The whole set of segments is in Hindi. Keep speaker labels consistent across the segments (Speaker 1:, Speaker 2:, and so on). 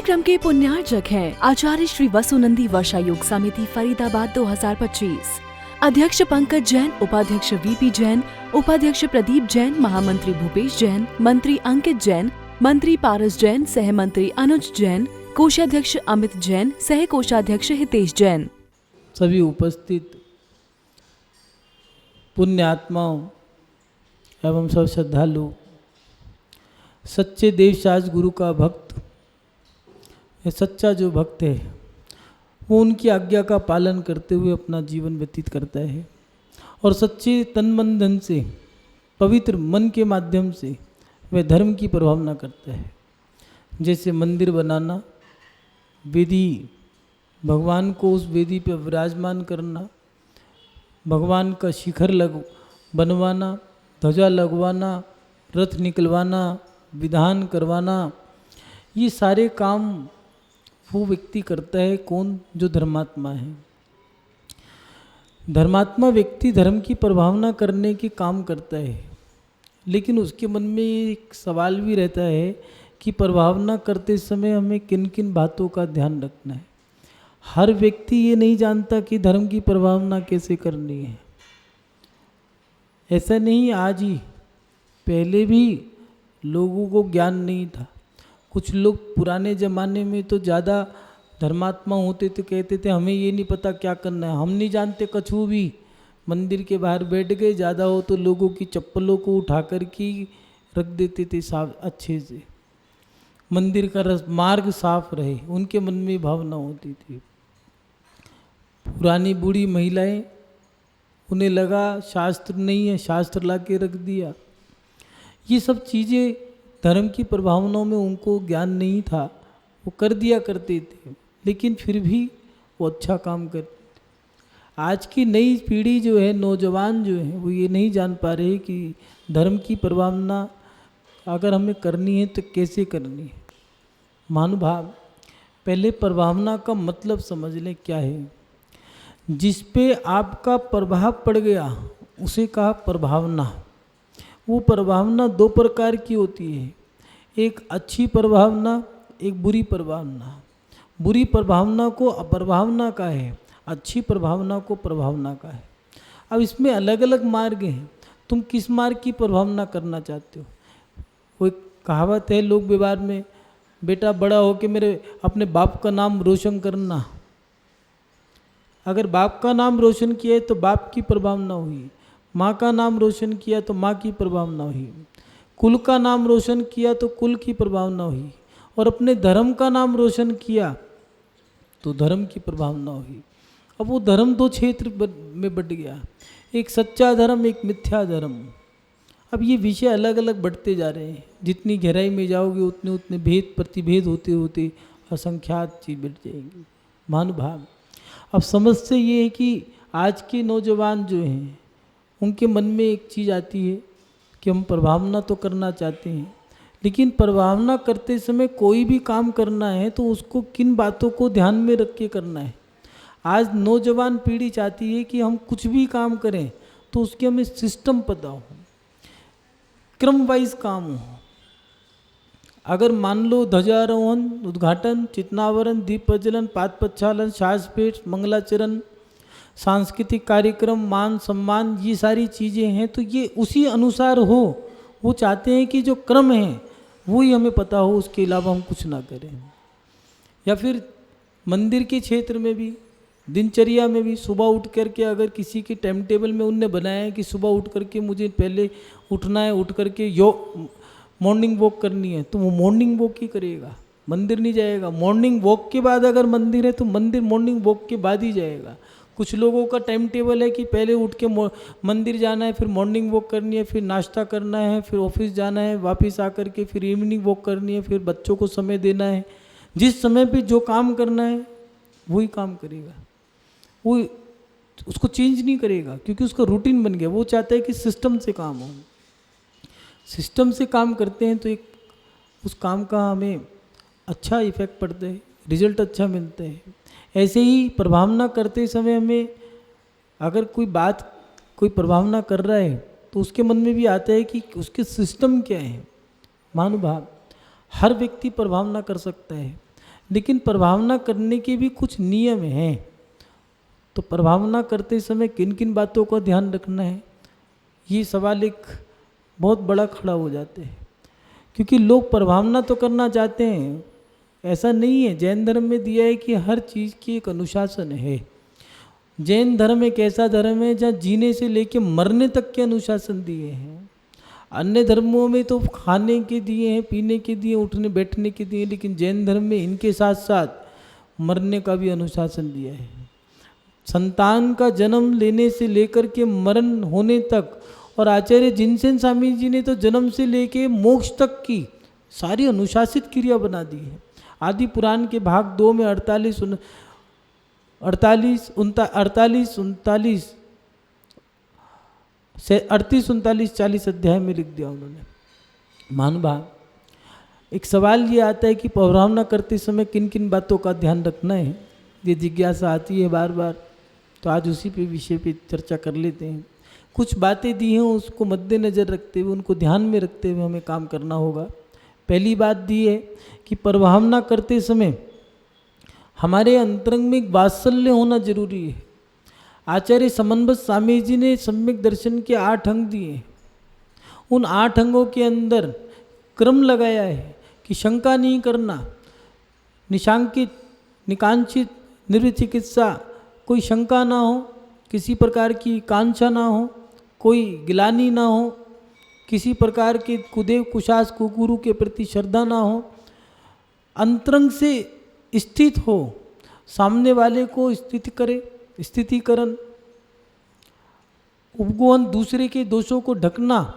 Speaker 1: कार्यक्रम के पुण्यार्चक हैं आचार्य श्री वसुनंदी वर्षा योग समिति फरीदाबाद 2025। अध्यक्ष पंकज जैन, उपाध्यक्ष वीपी जैन, उपाध्यक्ष प्रदीप जैन, महामंत्री भूपेश जैन, मंत्री अंकित जैन, मंत्री पारस जैन, सह मंत्री अनुज जैन, कोषाध्यक्ष अमित जैन, सह कोषाध्यक्ष हितेश जैन।
Speaker 2: सभी उपस्थित पुण्य आत्माओं एवं सब श्रद्धालु, सच्चे देवशास गुरु का भक्त, ये सच्चा जो भक्त है वो उनकी आज्ञा का पालन करते हुए अपना जीवन व्यतीत करता है और सच्चे तन मन धन से, पवित्र मन के माध्यम से वह धर्म की प्रभावना करता है। जैसे मंदिर बनाना, वेदी, भगवान को उस वेदी पर विराजमान करना, भगवान का शिखर बनवाना, ध्वजा लगवाना, रथ निकलवाना, विधान करवाना, ये सारे काम वो व्यक्ति करता है। कौन? जो धर्मात्मा है। धर्मात्मा व्यक्ति धर्म की प्रभावना करने के काम करता है, लेकिन उसके मन में एक सवाल भी रहता है कि प्रभावना करते समय हमें किन किन बातों का ध्यान रखना है। हर व्यक्ति ये नहीं जानता कि धर्म की प्रभावना कैसे करनी है। ऐसा नहीं आज ही, पहले भी लोगों को ज्ञान नहीं था। कुछ लोग पुराने ज़माने में तो ज़्यादा धर्मात्मा होते थे, कहते थे हमें ये नहीं पता क्या करना है, हम नहीं जानते कछु भी। मंदिर के बाहर बैठ गए, ज़्यादा हो तो लोगों की चप्पलों को उठा कर के रख देते थे साफ अच्छे से। मंदिर का मार्ग साफ रहे, उनके मन में भावना होती थी। पुरानी बूढ़ी महिलाएं, उन्हें लगा शास्त्र नहीं है, शास्त्र ला के रख दिया। ये सब चीज़ें धर्म की प्रभावनाओं में उनको ज्ञान नहीं था, वो कर दिया करते थे, लेकिन फिर भी वो अच्छा काम करते थे। आज की नई पीढ़ी जो है, नौजवान जो है, वो ये नहीं जान पा रहे कि धर्म की प्रभावना अगर हमें करनी है तो कैसे करनी है। महानुभाव, पहले प्रभावना का मतलब समझ लें क्या है। जिस पे आपका प्रभाव पड़ गया उसे कहा प्रभावना। वो प्रभावना दो प्रकार की होती है, एक अच्छी प्रभावना, एक बुरी प्रभावना। बुरी प्रभावना को अप्रभावना का है, अच्छी प्रभावना को प्रभावना का है। अब इसमें अलग अलग मार्ग हैं, तुम किस मार्ग की प्रभावना करना चाहते हो। वो एक कहावत है लोक व्यवहार में, बेटा बड़ा होके मेरे अपने बाप का नाम रोशन करना। अगर बाप का नाम रोशन किया है तो बाप की प्रभावना हुई, माँ का नाम रोशन किया तो माँ की प्रभावना हुई, कुल का नाम रोशन किया तो कुल की प्रभावना हुई, और अपने धर्म का नाम रोशन किया तो धर्म की प्रभावना हुई। अब वो धर्म दो क्षेत्र में बट गया, एक सच्चा धर्म, एक मिथ्या धर्म। अब ये विषय अलग अलग बढ़ते जा रहे हैं, जितनी गहराई में जाओगे उतने उतने भेद प्रतिभेद होते होते असंख्यात चीज बढ़ जाएंगी। महानुभाव, अब समस्या ये है कि आज के नौजवान जो हैं उनके मन में एक चीज़ आती है कि हम प्रभावना तो करना चाहते हैं, लेकिन प्रभावना करते समय कोई भी काम करना है तो उसको किन बातों को ध्यान में रख के करना है। आज नौजवान पीढ़ी चाहती है कि हम कुछ भी काम करें तो उसके हमें सिस्टम पता हो, क्रम वाइज काम हो। अगर मान लो ध्वजारोहण, उद्घाटन, चितनावरण, दीप प्रज्वलन, पाद प्रक्षालन, श्वासपेट, मंगलाचरण, सांस्कृतिक कार्यक्रम, मान सम्मान, ये सारी चीज़ें हैं तो ये उसी अनुसार हो। वो चाहते हैं कि जो क्रम है वो ही हमें पता हो, उसके अलावा हम कुछ ना करें। या फिर मंदिर के क्षेत्र में भी, दिनचर्या में भी, सुबह उठ करके अगर किसी के टाइम टेबल में उनने बनाया है कि सुबह उठ करके मुझे पहले उठना है, उठ करके मॉर्निंग वॉक करनी है, तो वो मॉर्निंग वॉक ही करेगा, मंदिर नहीं जाएगा। मॉर्निंग वॉक के बाद अगर मंदिर है तो मंदिर मॉर्निंग वॉक के बाद ही जाएगा। कुछ लोगों का टाइम टेबल है कि पहले उठ के मंदिर जाना है, फिर मॉर्निंग वॉक करनी है, फिर नाश्ता करना है, फिर ऑफिस जाना है, वापस आकर के फिर इवनिंग वॉक करनी है, फिर बच्चों को समय देना है। जिस समय पे जो काम करना है वही काम करेगा, वो उसको चेंज नहीं करेगा, क्योंकि उसका रूटीन बन गया। वो चाहता है कि सिस्टम से काम हो। सिस्टम से काम करते हैं तो एक उस काम का हमें अच्छा इफेक्ट पड़ता है, रिजल्ट अच्छा मिलता है। ऐसे ही प्रभावना करते समय हमें अगर कोई प्रभावना कर रहा है तो उसके मन में भी आता है कि उसके सिस्टम क्या है। महानुभाव, हर व्यक्ति प्रभावना कर सकता है, लेकिन प्रभावना करने के भी कुछ नियम हैं। तो प्रभावना करते समय किन किन बातों का ध्यान रखना है, ये सवाल एक बहुत बड़ा खड़ा हो जाते हैं। क्योंकि लोग प्रभावना तो करना चाहते हैं, ऐसा नहीं है। जैन धर्म में दिया है कि हर चीज़ की एक अनुशासन है। जैन धर्म एक ऐसा धर्म है जहाँ जीने से लेके मरने तक के अनुशासन दिए हैं। अन्य धर्मों में तो खाने के दिए हैं, पीने के दिए, उठने बैठने के दिए, लेकिन जैन धर्म में इनके साथ साथ मरने का भी अनुशासन दिया है। संतान का जन्म लेने से लेकर के मरण होने तक, और आचार्य जिनसेन स्वामी जी ने तो जन्म से लेके मोक्ष तक की सारी अनुशासित क्रिया बना दी है। आदि पुराण के भाग 2 में 38 39 40 अध्याय में लिख दिया उन्होंने। महानुभाव, एक सवाल ये आता है कि प्रभावना करते समय किन किन बातों का ध्यान रखना है, ये जिज्ञासा आती है बार बार। तो आज उसी पे विषय पे चर्चा कर लेते हैं। कुछ बातें दी हैं, उसको मद्देनज़र रखते हुए, उनको ध्यान में रखते हुए हमें काम करना होगा। पहली बात दी है कि प्रभावना करते समय हमारे अंतरंग में एक वात्सल्य होना जरूरी है। आचार्य समन्वत स्वामी जी ने सम्यक दर्शन के 8 अंग दिए। उन 8 अंगों के अंदर क्रम लगाया है कि शंका नहीं करना, निशांकित, निकांक्षित, निर्विचिकित्सा, कोई शंका ना हो, किसी प्रकार की कांक्षा ना हो, कोई गिलानी ना हो, किसी प्रकार के कुदेव कुशास कुगुरु के प्रति श्रद्धा ना हो, अंतरंग से स्थित हो, सामने वाले को स्थिति करे, स्थितिकरण, उपगोहन, दूसरे के दोषों को ढकना,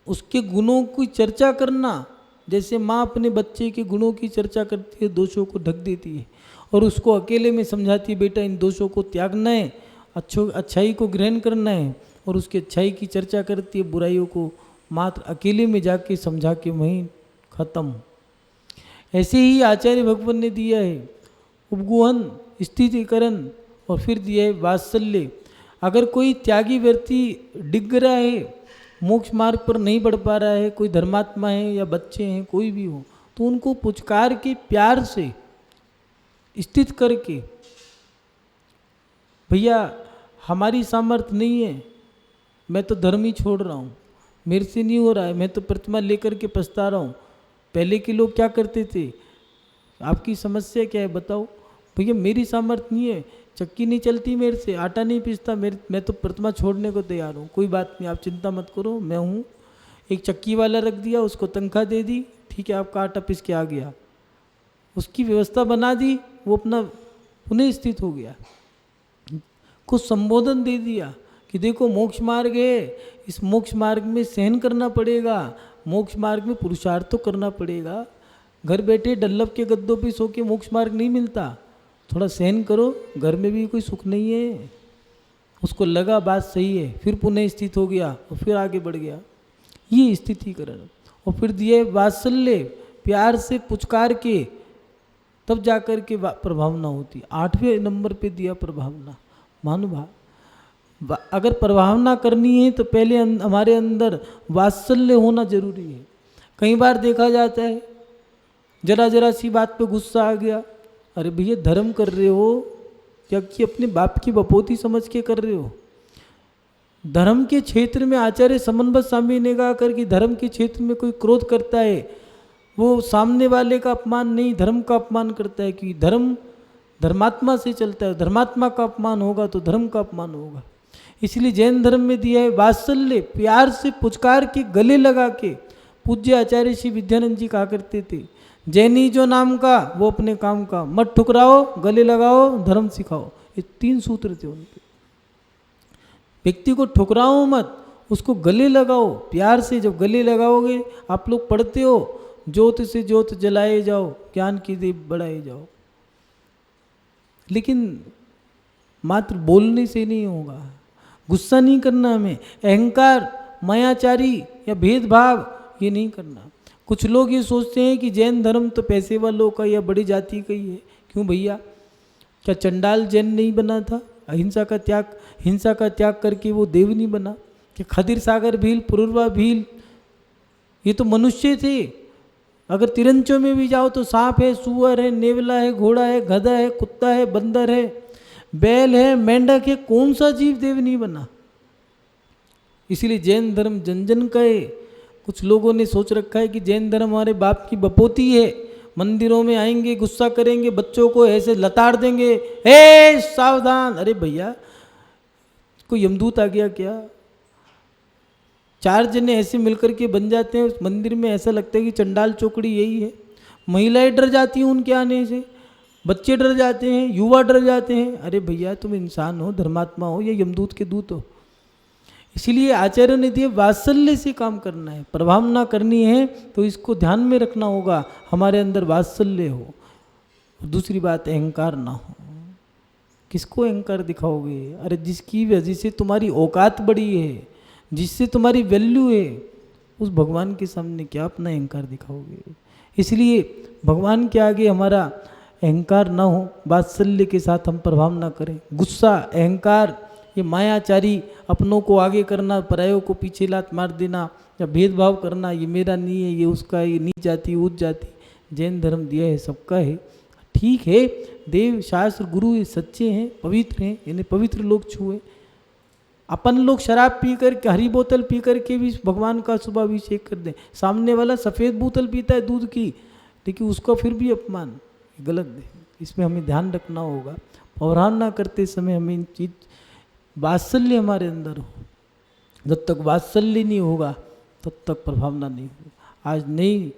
Speaker 2: उसके गुणों की चर्चा करना। जैसे माँ अपने बच्चे के गुणों की चर्चा करती है, दोषों को ढक देती है और उसको अकेले में समझाती है, बेटा इन दोषों को त्यागना है, अच्छाई को ग्रहण करना है, और उसकी अच्छाई की चर्चा करती है, बुराइयों को मात्र अकेले में जाके समझा के वहीं खत्म। ऐसे ही आचार्य भगवान ने दिया है उपगोहन, स्थितिकरण, और फिर दिया है वात्सल्य। अगर कोई त्यागी व्यक्ति डिग रहा है, मोक्ष मार्ग पर नहीं बढ़ पा रहा है, कोई धर्मात्मा है या बच्चे हैं, कोई भी हो, तो उनको पुचकार के प्यार से स्थित करके, भैया हमारी सामर्थ्य नहीं है, मैं तो धर्म ही छोड़ रहा हूँ, मेरे से नहीं हो रहा है, मैं तो प्रतिमा लेकर के पछता रहा हूँ। पहले के लोग क्या करते थे, आपकी समस्या क्या है बताओ, भैया मेरी सामर्थ्य नहीं है, चक्की नहीं चलती मेरे से, आटा नहीं पीसता, मैं तो प्रतिमा छोड़ने को तैयार हूँ। कोई बात नहीं, आप चिंता मत करो, मैं हूँ। एक चक्की वाला रख दिया, उसको तनख्वाह दे दी, ठीक है आपका आटा पीस के आ गया, उसकी व्यवस्था बना दी, वो अपना पुनः स्थित हो गया। कुछ संबोधन दे दिया कि देखो मोक्ष मार्ग है, इस मोक्ष मार्ग में सहन करना पड़ेगा, मोक्ष मार्ग में पुरुषार्थ तो करना पड़ेगा। घर बैठे डल्लभ के गद्दों पे सो के मोक्ष मार्ग नहीं मिलता, थोड़ा सहन करो, घर में भी कोई सुख नहीं है। उसको लगा बात सही है, फिर पुनः स्थित हो गया और फिर आगे बढ़ गया। ये स्थितिकरण। और फिर दिए वात्सल्य, प्यार से पुचकार के तब जाकर के प्रभावना होती। 8वें नंबर पे दिया प्रभावना। महानुभाव, अगर प्रभावना करनी है तो पहले हमारे अंदर वात्सल्य होना जरूरी है। कई बार देखा जाता है जरा जरा सी बात पे गुस्सा आ गया, अरे भैया धर्म कर रहे हो या कि अपने बाप की बपोती समझ के कर रहे हो। धर्म के क्षेत्र में आचार्य समन्वत स्वामी ने कहा कर कि धर्म के क्षेत्र में कोई क्रोध करता है वो सामने वाले का अपमान नहीं, धर्म का अपमान करता है। कि धर्म धर्मात्मा से चलता है, धर्मात्मा का अपमान होगा तो धर्म का अपमान होगा। इसलिए जैन धर्म में दिया है वात्सल्य, प्यार से पुचकार के गले लगा के। पूज्य आचार्य श्री विद्यानंद जी कहा करते थे, जैनी जो नाम का वो अपने काम का, मत ठुकराओ, गले लगाओ, धर्म सिखाओ। ये 3 सूत्र थे उनके। व्यक्ति को ठुकराओ मत, उसको गले लगाओ प्यार से। जब गले लगाओगे, आप लोग पढ़ते हो, ज्योत से ज्योत जलाए जाओ, ज्ञान की दीप बढ़ाए जाओ। लेकिन मात्र बोलने से नहीं होगा, गुस्सा नहीं करना हमें, अहंकार, मायाचारी या भेदभाव ये नहीं करना। कुछ लोग ये सोचते हैं कि जैन धर्म तो पैसे वालों का या बड़ी जाति का ही है। क्यों भैया, क्या चंडाल जैन नहीं बना था? अहिंसा का त्याग, हिंसा का त्याग करके वो देव नहीं बना? क्या खदिर सागर भील, पुरुरवा भील ये तो मनुष्य थे, अगर तिरंचों में भी जाओ तो सांप है, सुअर है, नेवला है, घोड़ा है, गधा है, कुत्ता है, बंदर है, बैल है, मेंढक है, कौन सा जीव देव नहीं बना। इसीलिए जैन धर्म जन जन का है। कुछ लोगों ने सोच रखा है कि जैन धर्म हमारे बाप की बपोती है, मंदिरों में आएंगे, गुस्सा करेंगे, बच्चों को ऐसे लताड़ देंगे, ए सावधान। अरे भैया, कोई यमदूत आ गया क्या? 4 जने ऐसे मिलकर के बन जाते हैं उस मंदिर में, ऐसा लगता है कि चंडाल चौकड़ी यही है। महिलाएं डर जाती हैं उनके आने से, बच्चे डर जाते हैं, युवा डर जाते हैं। अरे भैया, तुम इंसान हो, धर्मात्मा हो, या यमदूत के दूत हो। इसीलिए आचार्य ने दिए वात्सल्य से काम करना है, प्रभावना करनी है तो इसको ध्यान में रखना होगा, हमारे अंदर वात्सल्य हो। दूसरी बात, अहंकार ना हो। किसको अहंकार दिखाओगे? अरे जिसकी वजह से तुम्हारी औकात बड़ी है, जिससे तुम्हारी वैल्यू है, उस भगवान के सामने क्या अपना अहंकार दिखाओगे? इसलिए भगवान के आगे हमारा अहंकार ना हो, वात्सल्य के साथ हम प्रभाव ना करें। गुस्सा, अहंकार, ये मायाचारी, अपनों को आगे करना, परायों को पीछे लात मार देना, या भेदभाव करना, ये मेरा नहीं है, ये उसका है, ये नीच जाति ऊंच जाति। जैन धर्म दिया है, सबका है, ठीक है। देव शास्त्र गुरु ये सच्चे हैं, पवित्र हैं, इन्हें पवित्र लोग छुए। अपन लोग शराब पी कर के, हरी बोतल पी कर के भी भगवान का शुभ अभिषेक कर दें। सामने वाला सफ़ेद बोतल पीता है दूध की, लेकिन उसका फिर भी अपमान, गलत है। इसमें हमें ध्यान रखना होगा। पौराणना करते समय हमें इन चीज वात्सल्य हमारे अंदर हो। जब तक वात्सल्य नहीं होगा तब तक प्रभावना नहीं होगा। आज नई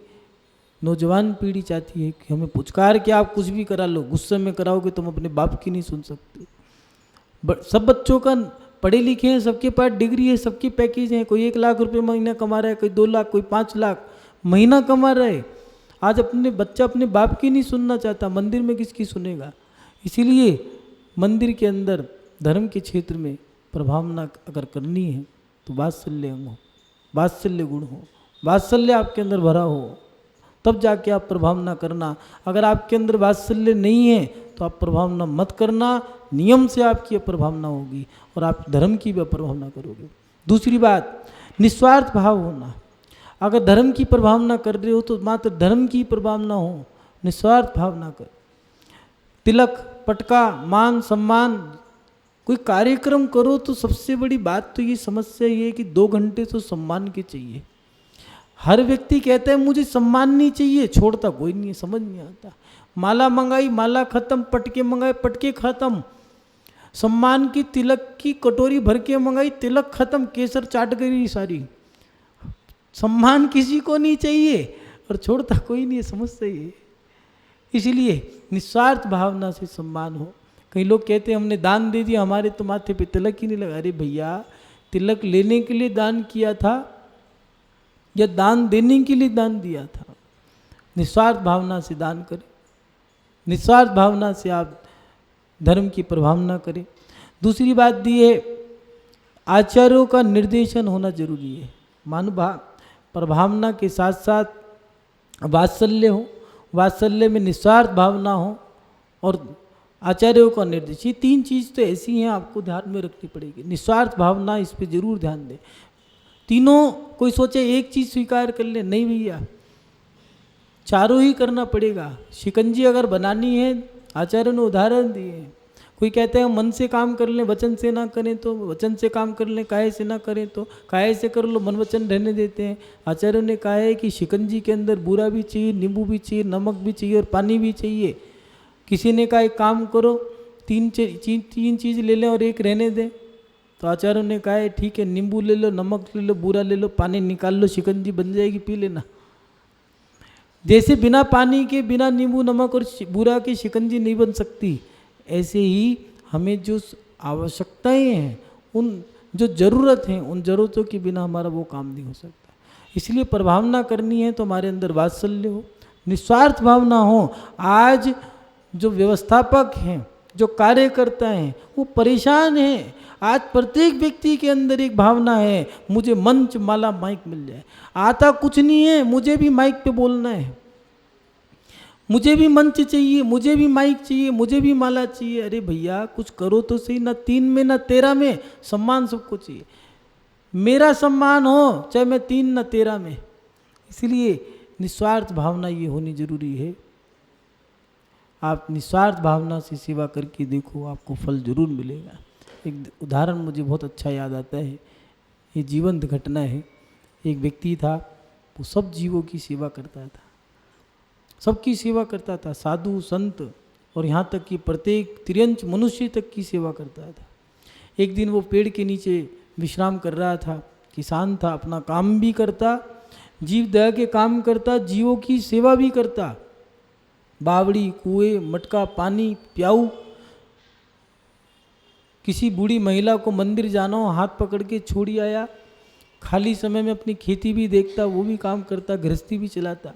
Speaker 2: नौजवान पीढ़ी चाहती है कि हमें पुचकार के आप कुछ भी करा लो, गुस्से में कराओगे तुम अपने बाप की नहीं सुन सकते। सब बच्चों का पढ़े लिखे हैं, सबके पास डिग्री है, सबकी पैकेज है। कोई 1 लाख रुपए महीना कमा रहा है, कोई 2 लाख, कोई 5 लाख महीना कमा रहा है। आज अपने बच्चा अपने बाप की नहीं सुनना चाहता, मंदिर में किसकी सुनेगा? इसीलिए मंदिर के अंदर धर्म के क्षेत्र में प्रभावना अगर करनी है तो वात्सल्य अंग हो, वात्सल्य गुण हो, वात्सल्य आपके अंदर भरा हो, तब जाके आप प्रभावना करना। अगर आपके अंदर वात्सल्य नहीं है तो आप प्रभावना मत करना। नियम से आपकी प्रभावना होगी और आप धर्म की भी प्रभावना करोगे। दूसरी बात, निस्वार्थ भाव होना। अगर धर्म की प्रभावना कर रहे हो तो मात्र धर्म की प्रभावना हो, निस्वार्थ भाव ना कर। तिलक, पटका, मान सम्मान, कोई कार्यक्रम करो तो सबसे बड़ी बात तो ये समस्या ये है कि 2 घंटे तो सम्मान के चाहिए। हर व्यक्ति कहता है मुझे सम्मान नहीं चाहिए, छोड़ता कोई नहीं है, समझ नहीं आता। माला मंगाई, माला खत्म, पटके मंगाए, पटके खत्म। सम्मान की तिलक की कटोरी भर के मंगाई, तिलक खत्म, केसर चाट गई सारी। सम्मान किसी को नहीं चाहिए और छोड़ता कोई नहीं है, समझते ही। इसीलिए निस्वार्थ भावना से सम्मान हो। कई लोग कहते हैं हमने दान दे दिया, हमारे तो माथे पे तिलक ही नहीं लगा। अरे भैया, तिलक लेने के लिए दान किया था या दान देने के लिए दान दिया था? निस्वार्थ भावना से दान करें, निस्वार्थ भावना से आप धर्म की प्रभावना करें। दूसरी बात दी है, आचार्यों का निर्देशन होना जरूरी है। मानो प्रभावना के साथ साथ वात्सल्य हो, वात्सल्य में निस्वार्थ भावना हो और आचार्यों का निर्देश। ये 3 चीज़ तो ऐसी हैं आपको ध्यान में रखनी पड़ेगी। निस्वार्थ भावना, इस पे जरूर ध्यान दें। तीनों, कोई सोचे एक चीज़ स्वीकार कर ले, नहीं भैया, चारों ही करना पड़ेगा। शिकंजी अगर बनानी है, आचार्यों ने उदाहरण दिए हैं। कोई कहते हैं मन से काम कर लें, वचन से ना करें तो वचन से काम कर लें, काहे से ना करें तो काहे से कर लो, मन वचन रहने देते हैं। आचार्यों ने कहा है कि शिकंजी के अंदर बूरा भी चाहिए, नींबू भी चाहिए, नमक भी चाहिए और पानी भी चाहिए। किसी ने कहा एक काम करो, 3 चीज़ ले लें और एक रहने दें, तो आचार्यों ने कहा है ठीक है, नींबू ले लो, नमक ले लो, बूरा ले लो, पानी निकाल लो, शिकंजी बन जाएगी, पी लेना। जैसे बिना पानी के, बिना नींबू नमक और बूरा के शिकंजी नहीं बन सकती, ऐसे ही हमें जो आवश्यकताएं हैं, उन जो ज़रूरत हैं, उन ज़रूरतों के बिना हमारा वो काम नहीं हो सकता। इसलिए प्रभावना करनी है तो हमारे अंदर वात्सल्य हो, निस्वार्थ भावना हो। आज जो व्यवस्थापक हैं, जो कार्यकर्ता हैं, वो परेशान हैं। आज प्रत्येक व्यक्ति के अंदर एक भावना है, मुझे मंच, माला, माइक मिल जाए। आता कुछ नहीं है, मुझे भी माइक पे बोलना है, मुझे भी मंच चाहिए, मुझे भी माइक चाहिए, मुझे भी माला चाहिए। अरे भैया, कुछ करो तो सही। ना 3 में ना 13 में सम्मान सबको चाहिए। मेरा सम्मान हो चाहे मैं 3 ना 13 में। इसलिए निस्वार्थ भावना ये होनी जरूरी है। आप निस्वार्थ भावना से सेवा करके देखो, आपको फल जरूर मिलेगा। एक उदाहरण मुझे बहुत अच्छा याद आता है, ये जीवंत घटना है। एक व्यक्ति था, वो सब जीवों की सेवा करता था, सबकी सेवा करता था, साधु संत और यहाँ तक कि प्रत्येक तिर्यंच मनुष्य तक की सेवा करता था। एक दिन वो पेड़ के नीचे विश्राम कर रहा था, किसान था, अपना काम भी करता, जीव दया के काम करता, जीवों की सेवा भी करता, बावड़ी, कुएं, मटका, पानी प्याऊ, किसी बूढ़ी महिला को मंदिर जाना हो हाथ पकड़ के छोड़ी आया, खाली समय में अपनी खेती भी देखता, वो भी काम करता, गृहस्थी भी चलाता।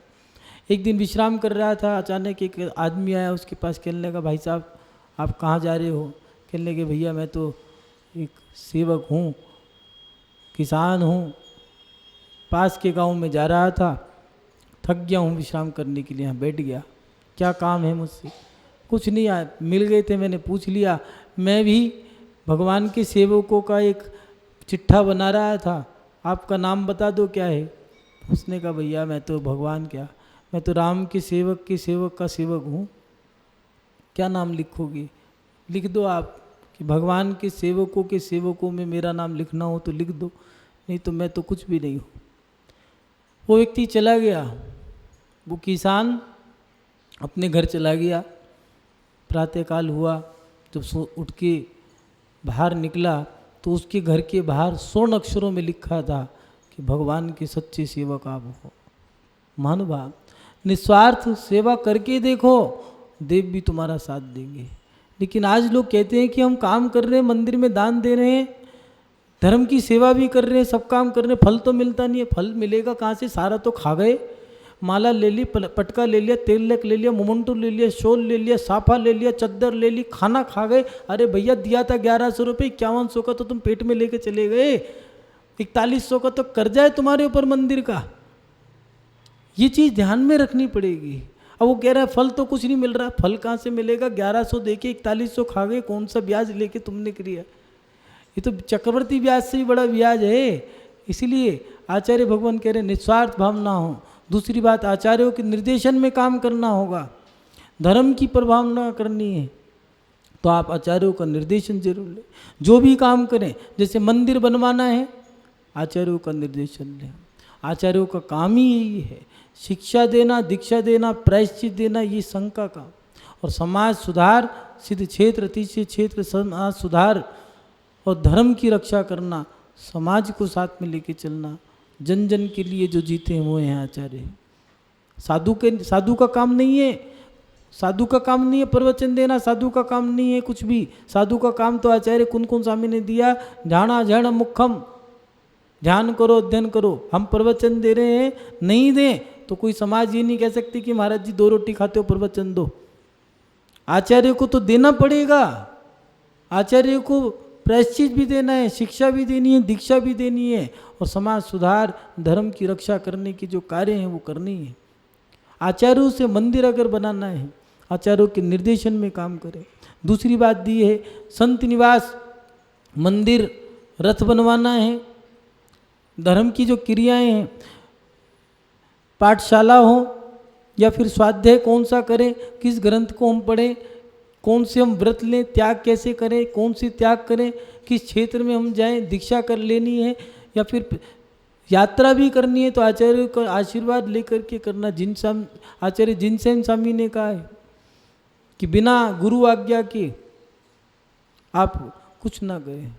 Speaker 2: एक दिन विश्राम कर रहा था, अचानक एक आदमी आया उसके पास, कहने लगा, भाई साहब आप कहाँ जा रहे हो? कहने लगे, भैया मैं तो एक सेवक हूँ, किसान हूँ, पास के गांव में जा रहा था, थक गया हूँ, विश्राम करने के लिए यहाँ बैठ गया। क्या काम है मुझसे? कुछ नहीं, मिल गए थे, मैंने पूछ लिया, मैं भी भगवान के सेवकों का एक चिट्ठा बना रहा था, आपका नाम बता दो क्या है? उसने कहा, भैया मैं तो भगवान क्या, मैं तो राम के सेवक का सेवक हूँ। क्या नाम लिखोगे? लिख दो आप कि भगवान के सेवकों में मेरा नाम लिखना हो तो लिख दो, नहीं तो मैं तो कुछ भी नहीं हूँ। वो व्यक्ति चला गया, वो किसान अपने घर चला गया। प्रातःकाल हुआ, जब उठ के बाहर निकला तो उसके घर के बाहर स्वर्ण अक्षरों में लिखा था कि भगवान के सच्चे सेवक आप हो। महानुभाव, निस्वार्थ सेवा करके देखो, देव भी तुम्हारा साथ देंगे। लेकिन आज लोग कहते हैं कि हम काम कर रहे हैं, मंदिर में दान दे रहे हैं, धर्म की सेवा भी कर रहे हैं, सब काम कर रहे हैं, फल तो मिलता नहीं है। फल मिलेगा कहाँ से? सारा तो खा गए, माला ले ली, पटका ले लिया, तेल ले लिया, मोमंटू ले लिया, शोल ले लिया, साफा ले लिया, चद्दर ले ली, खाना खा गए। अरे भैया दिया था 1100 रुपये, 5100 का तो तुम पेट में लेके चले गए, 4100 का तो कर्जा है तुम्हारे ऊपर मंदिर का। ये चीज़ ध्यान में रखनी पड़ेगी। अब वो कह रहा है फल तो कुछ नहीं मिल रहा, फल कहाँ से मिलेगा? 1100 दे के 4100 खा गए, कौन सा ब्याज लेके तुमने किया? ये तो चक्रवर्ती ब्याज से भी बड़ा ब्याज है। इसीलिए आचार्य भगवान कह रहे निस्वार्थ भावना हो। दूसरी बात, आचार्यों के निर्देशन में काम करना होगा, धर्म की प्रभावना करनी है तो आप आचार्यों का निर्देशन जरूर लें। जो भी काम करें, जैसे मंदिर बनवाना है, आचार्यों का निर्देशन लें। आचार्यों का काम ही यही है, शिक्षा देना, दीक्षा देना, प्रायश्चित देना, ये संघ का काम। और समाज सुधार, सिद्ध क्षेत्र, अतिशय क्षेत्र, समाज सुधार और धर्म की रक्षा करना, समाज को साथ में लेके चलना, जन जन के लिए जो जीते हैं वो हैं आचार्य। साधु का काम नहीं है, साधु का काम नहीं है प्रवचन देना, साधु का काम नहीं है कुछ भी। साधु का काम तो आचार्य कुन स्वामी ने दिया, ध्याना झण मुखम, ध्यान करो, अध्ययन करो। हम प्रवचन दे रहे हैं, नहीं दें तो कोई समाज ये नहीं कह सकती कि महाराज जी 2 रोटी खाते हो प्रवचन दो। आचार्य को तो देना पड़ेगा, आचार्य को प्रायश्चित भी देना है, शिक्षा भी देनी है, दीक्षा भी देनी है, और समाज सुधार, धर्म की रक्षा करने की जो कार्य हैं वो करनी है। आचार्यों से मंदिर अगर बनाना है, आचार्यों के निर्देशन में काम करें। दूसरी बात दी है संत निवास, मंदिर, रथ बनवाना है, धर्म की जो क्रियाएं हैं, पाठशाला हो या फिर स्वाध्याय कौन सा करें, किस ग्रंथ को हम पढ़ें, कौन से हम व्रत लें, त्याग कैसे करें, कौन से त्याग करें, किस क्षेत्र में हम जाएं, दीक्षा कर लेनी है या फिर यात्रा भी करनी है तो आचार्य का आशीर्वाद लेकर के करना। आचार्य जिनसेन स्वामी ने कहा है कि बिना गुरु आज्ञा के आप कुछ ना करें।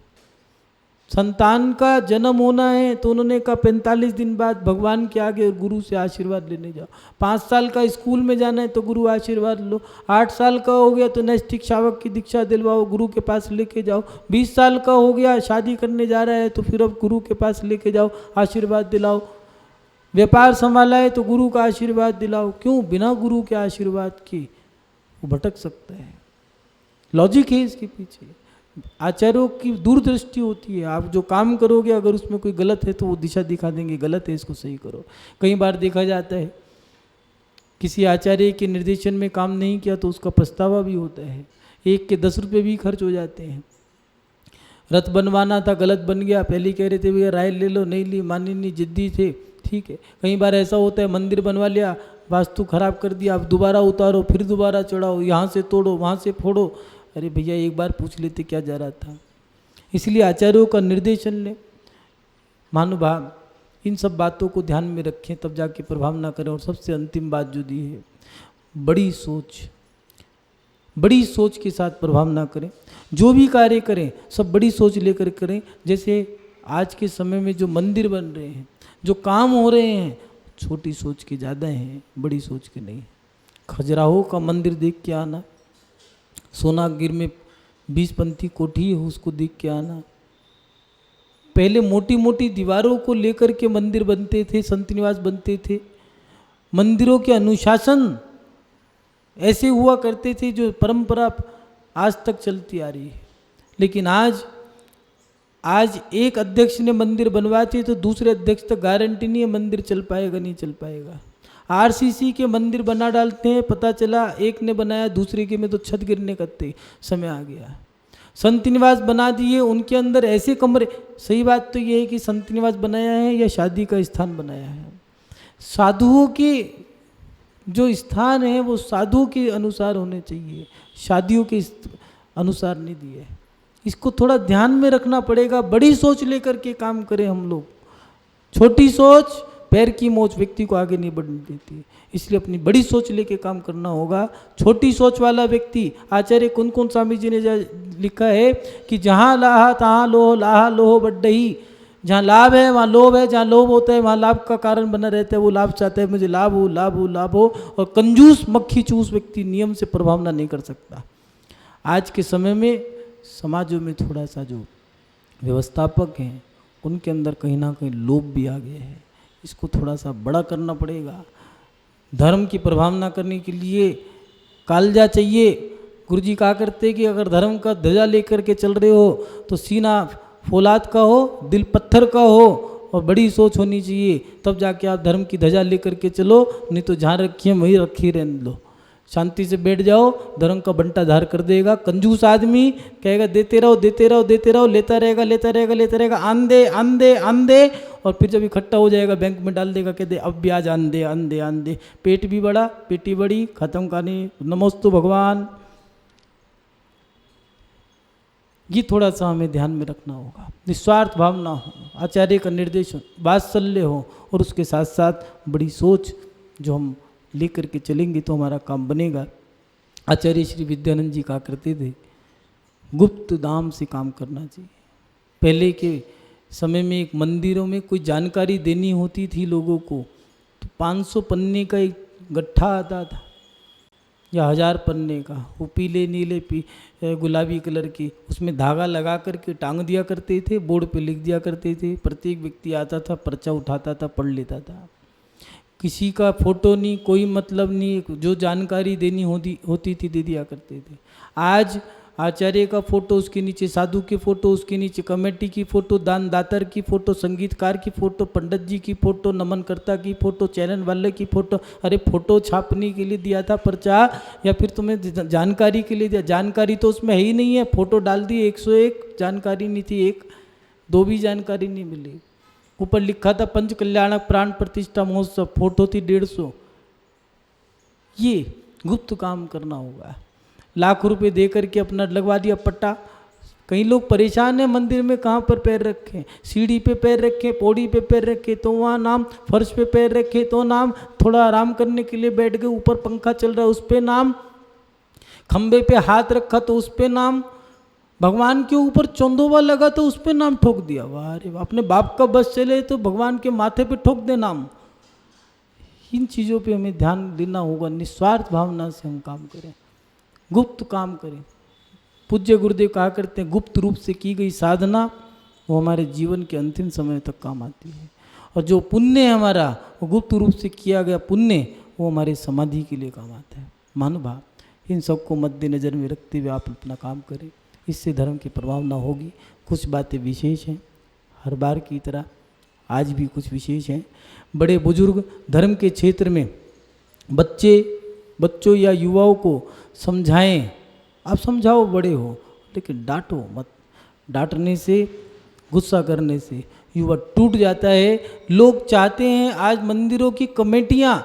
Speaker 2: संतान का जन्म होना है तो उन्होंने कहा 45 दिन बाद भगवान के आगे और गुरु से आशीर्वाद लेने जाओ। 5 साल का स्कूल में जाना है तो गुरु आशीर्वाद लो। 8 साल का हो गया तो नैष्ठिक शावक की दीक्षा दिलवाओ, गुरु के पास लेके जाओ। 20 साल का हो गया, शादी करने जा रहा है तो फिर अब गुरु के पास लेके जाओ, आशीर्वाद दिलाओ। व्यापार संभाला है तो गुरु का आशीर्वाद दिलाओ। क्यों? बिना गुरु के आशीर्वाद के वो भटक सकता है। लॉजिक है इसके पीछे। आचार्यों की दूरदृष्टि होती है। आप जो काम करोगे अगर उसमें कोई गलत है तो वो दिशा दिखा देंगे, गलत है इसको सही करो। कई बार देखा जाता है किसी आचार्य के निर्देशन में काम नहीं किया तो उसका पछतावा भी होता है, 1 के 10 रुपये भी खर्च हो जाते हैं। रथ बनवाना था, गलत बन गया, पहले कह रहे थे भैया राय ले लो, नहीं ली, मानी नहीं, जिद्दी थे, ठीक है। कई बार ऐसा होता है मंदिर बनवा लिया, वास्तु खराब कर दिया, अब दोबारा उतारो, फिर दोबारा चढ़ाओ, यहाँ से तोड़ो, वहाँ से फोड़ो। अरे भैया एक बार पूछ लेते क्या जा रहा था। इसलिए आचार्यों का निर्देशन लें। महानुभाव इन सब बातों को ध्यान में रखें, तब जाके प्रभाव ना करें। और सबसे अंतिम बात जो दी है, बड़ी सोच के साथ प्रभाव ना करें। जो भी कार्य करें सब बड़ी सोच लेकर करें। जैसे आज के समय में जो मंदिर बन रहे हैं, जो काम हो रहे हैं, छोटी सोच के ज़्यादा हैं, बड़ी सोच के नहीं। खजुराहो का मंदिर देख के आना, सोनागिर में 20 कोठी है उसको देख के आना। पहले मोटी मोटी दीवारों को लेकर के मंदिर बनते थे, संत निवास बनते थे। मंदिरों के अनुशासन ऐसे हुआ करते थे जो परंपरा आज तक चलती आ रही है। लेकिन आज एक अध्यक्ष ने मंदिर बनवाते तो दूसरे अध्यक्ष तक गारंटी नहीं है मंदिर चल पाएगा नहीं चल पाएगा। आरसीसी के मंदिर बना डालते हैं, पता चला एक ने बनाया, दूसरे के में तो छत गिरने का समय आ गया। संत निवास बना दिए, उनके अंदर ऐसे कमरे। सही बात तो ये है कि संत निवास बनाया है या शादी का स्थान बनाया है। साधुओं के जो स्थान है वो साधुओं के अनुसार होने चाहिए, शादियों के अनुसार नहीं दिए। इसको थोड़ा ध्यान में रखना पड़ेगा। बड़ी सोच लेकर के काम करें हम लोग। छोटी सोच पैर की मोच व्यक्ति को आगे नहीं बढ़ने देती। इसलिए अपनी बड़ी सोच लेके काम करना होगा। छोटी सोच वाला व्यक्ति, आचार्य कुन स्वामी जी ने लिखा है कि जहाँ लाहा तहाँ लोह, लाहा लोह बड्डही। जहाँ लाभ है वहाँ लोभ है, जहाँ लोभ होता है वहाँ लाभ का कारण बना रहता है। वो लाभ चाहता है, मुझे लाभ हो लाभ हो लाभ हो। और कंजूस मक्खी चूस व्यक्ति नियम से प्रभावना नहीं कर सकता। आज के समय में समाजों में थोड़ा सा जो व्यवस्थापक हैं उनके अंदर कहीं ना कहीं लोभ भी आ गया है। इसको थोड़ा सा बड़ा करना पड़ेगा। धर्म की प्रभावना करने के लिए कालजा चाहिए। गुरुजी कहा करते कि अगर धर्म का ध्वजा लेकर के चल रहे हो तो सीना फौलाद का हो, दिल पत्थर का हो और बड़ी सोच होनी चाहिए, तब जाके आप धर्म की ध्वजा लेकर के चलो। नहीं तो जहाँ रखिए वहीं रखी रहने लो, शांति से बैठ जाओ, धर्म का बंटा धार कर देगा। कंजूस आदमी कहेगा देते रहो देते रहो देते रहो, लेता रहेगा लेता रहेगा लेता रहेगा, आंधे आंधे आंधे। और फिर जब इकट्ठा हो जाएगा बैंक में डाल देगा, कहते अब भी आज आंधे आंधे आंधे। पेट भी बड़ा, पेटी बड़ी, खत्म कहानी। नमोस्तु भगवान। ये थोड़ा सा हमें ध्यान में रखना होगा। निस्वार्थ भावना हो, आचार्य का निर्देश वात्सल्य हो, और उसके साथ साथ बड़ी सोच जो हम लेकर के चलेंगे तो हमारा काम बनेगा। आचार्य श्री विद्यानंद जी कहा करते थे, गुप्त दाम से काम करना चाहिए। पहले के समय में एक मंदिरों में कोई जानकारी देनी होती थी लोगों को तो 500 पन्ने का एक गट्ठा आता था या 1000 पन्ने का, वो पीले नीले गुलाबी कलर की, उसमें धागा लगा करके टांग दिया करते थे, बोर्ड पे लिख दिया करते थे। प्रत्येक व्यक्ति आता था, पर्चा उठाता था, पढ़ लेता था। किसी का फोटो नहीं, कोई मतलब नहीं, जो जानकारी देनी होती थी दे दिया करते थे। आज आचार्य का फोटो, उसके नीचे साधु के फोटो, उसके नीचे कमेटी की फोटो, दान दातर की फोटो, संगीतकार की फोटो, पंडित जी की फोटो, नमनकर्ता की फोटो, चैनल वाले की फोटो। अरे फोटो छापने के लिए दिया था पर्चा या फिर तुम्हें जानकारी के लिए दिया? जानकारी तो उसमें है ही नहीं है। फोटो डाल दी 101, जानकारी नहीं थी, 1-2 भी जानकारी नहीं मिली। ऊपर लिखा था पंच कल्याणक प्राण प्रतिष्ठा महोत्सव, फोटो थी 150। ये गुप्त काम करना होगा। लाख रुपए दे करके अपना लगवा दिया पट्टा। कई लोग परेशान हैं मंदिर में कहाँ पर पैर रखें। सीढ़ी पे पैर रखें, पौड़ी पे पैर रखे तो वहाँ नाम, फर्श पे पैर रखे तो नाम, थोड़ा आराम करने के लिए बैठ गए, ऊपर पंखा चल रहा है उस पर नाम, खंबे पे हाथ रखा तो उस पर नाम, भगवान के ऊपर चंदोबा लगा तो उस पर नाम ठोक दिया। वाह रे वाह, अपने बाप का बस चले तो भगवान के माथे पे ठोक दे नाम। इन चीज़ों पे हमें ध्यान देना होगा। निस्वार्थ भावना से हम काम करें, गुप्त काम करें। पूज्य गुरुदेव कहा करते हैं, गुप्त रूप से की गई साधना वो हमारे जीवन के अंतिम समय तक काम आती है। और जो पुण्य है हमारा, वो गुप्त रूप से किया गया पुण्य, वो हमारे समाधि के लिए काम आता है। महानुभाव, इन सबको मद्देनजर में रखते हुए आप अपना काम करें, इससे धर्म की प्रभावना होगी। कुछ बातें विशेष हैं, हर बार की तरह आज भी कुछ विशेष हैं। बड़े बुजुर्ग धर्म के क्षेत्र में बच्चों या युवाओं को समझाएं। आप समझाओ, बड़े हो, लेकिन डांटो मत। डांटने से, गुस्सा करने से युवा टूट जाता है। लोग चाहते हैं, आज मंदिरों की कमेटियां,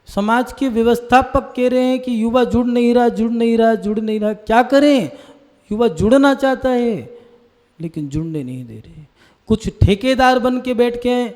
Speaker 2: समाज के व्यवस्थापक कह रहे हैं कि युवा जुड़ नहीं रहा। क्या करें? युवा जुड़ना चाहता है लेकिन जुड़ने नहीं दे रहे। कुछ ठेकेदार बन के बैठ के हैं,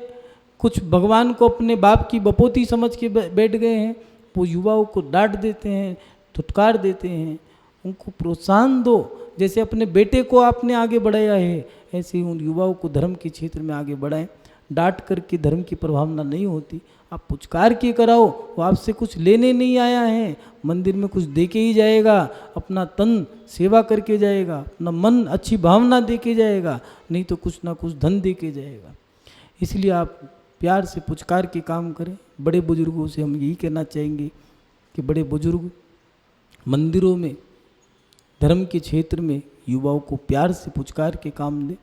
Speaker 2: कुछ भगवान को अपने बाप की बपोती समझ के बैठ गए हैं। वो युवाओं को डांट देते हैं, धुतकार देते हैं। उनको प्रोत्साहन दो, जैसे अपने बेटे को आपने आगे बढ़ाया है, ऐसे ही उन युवाओं को धर्म के क्षेत्र में आगे बढ़ाएं। डांट करके धर्म की प्रभावना नहीं होती। आप पुचकार के कराओ, वो आपसे कुछ लेने नहीं आया है, मंदिर में कुछ दे के ही जाएगा, अपना तन सेवा करके जाएगा, अपना मन अच्छी भावना दे के जाएगा, नहीं तो कुछ ना कुछ धन दे के जाएगा। इसलिए आप प्यार से पुचकार के काम करें। बड़े बुजुर्गों से हम यही कहना चाहेंगे कि बड़े बुजुर्ग मंदिरों में, धर्म के क्षेत्र में युवाओं को प्यार से पुचकार के काम दें।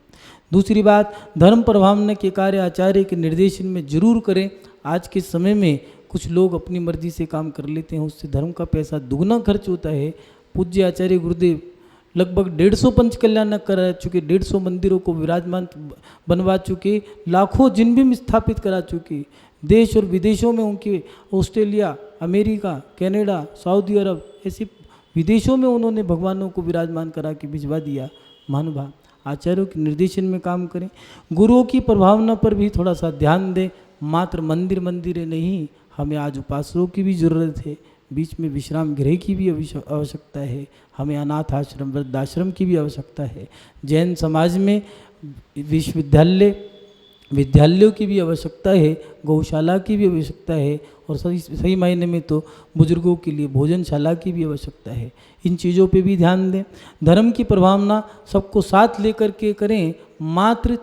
Speaker 2: दूसरी बात, धर्म प्रभावना के कार्य आचार्य के निर्देशन में जरूर करें। आज के समय में कुछ लोग अपनी मर्जी से काम कर लेते हैं, उससे धर्म का पैसा दुगना खर्च होता है। पूज्य आचार्य गुरुदेव लगभग 150 पंच कल्याणक करा चुके, 150 मंदिरों को विराजमान बनवा चुके, लाखों जिनबिम स्थापित करा चुके। देश और विदेशों में उनके, ऑस्ट्रेलिया, अमेरिका, कनाडा, सऊदी अरब, ऐसे विदेशों में उन्होंने भगवानों को विराजमान करा के भिजवा दिया। महानुभाव आचार्यों के निर्देशन में काम करें। गुरुओं की प्रभावना पर भी थोड़ा सा ध्यान दें। मात्र मंदिर नहीं, हमें आज उपासकों की भी ज़रूरत है। बीच में विश्राम गृह की भी आवश्यकता है। हमें अनाथ आश्रम, वृद्धाश्रम की भी आवश्यकता है। जैन समाज में विद्यालयों की भी आवश्यकता है, गौशाला की भी आवश्यकता है, और सही मायने में तो बुजुर्गों के लिए भोजनशाला की भी आवश्यकता है। इन चीज़ों पे भी ध्यान दें। धर्म की प्रभावना सबको साथ लेकर के करें। मात्र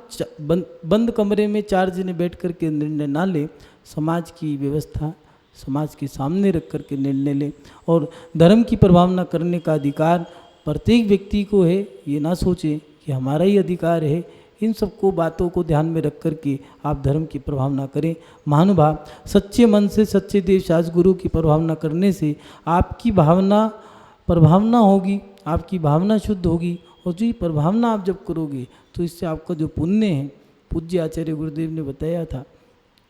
Speaker 2: बंद कमरे में 4 जने बैठ कर के निर्णय ना लें। समाज की व्यवस्था समाज के सामने रख कर के निर्णय लें। और धर्म की प्रभावना करने का अधिकार प्रत्येक व्यक्ति को है। ये ना सोचें कि हमारा ही अधिकार है। इन सबको बातों को ध्यान में रख कर के आप धर्म की प्रभावना करें। महानुभाव, सच्चे मन से सच्चे देव शास्त्र गुरु की प्रभावना करने से आपकी प्रभावना होगी, आपकी भावना शुद्ध होगी। और जो प्रभावना आप जब करोगे तो इससे आपका जो पुण्य है, पूज्य आचार्य गुरुदेव ने बताया था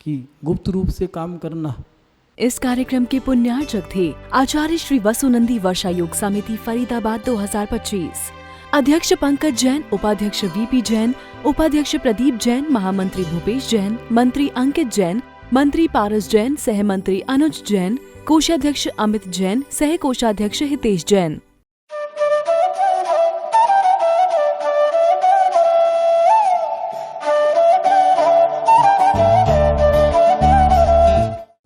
Speaker 2: कि गुप्त रूप से काम करना।
Speaker 1: इस कार्यक्रम के पुण्यार्चक थे आचार्य श्री वसुनंदी वर्षा योग समिति फरीदाबाद 2025। अध्यक्ष पंकज जैन, उपाध्यक्ष वीपी जैन, उपाध्यक्ष प्रदीप जैन, महामंत्री भूपेश जैन, मंत्री अंकित जैन, मंत्री पारस जैन, सह मंत्री अनुज जैन, कोषाध्यक्ष अमित जैन, सह कोषाध्यक्ष हितेश जैन।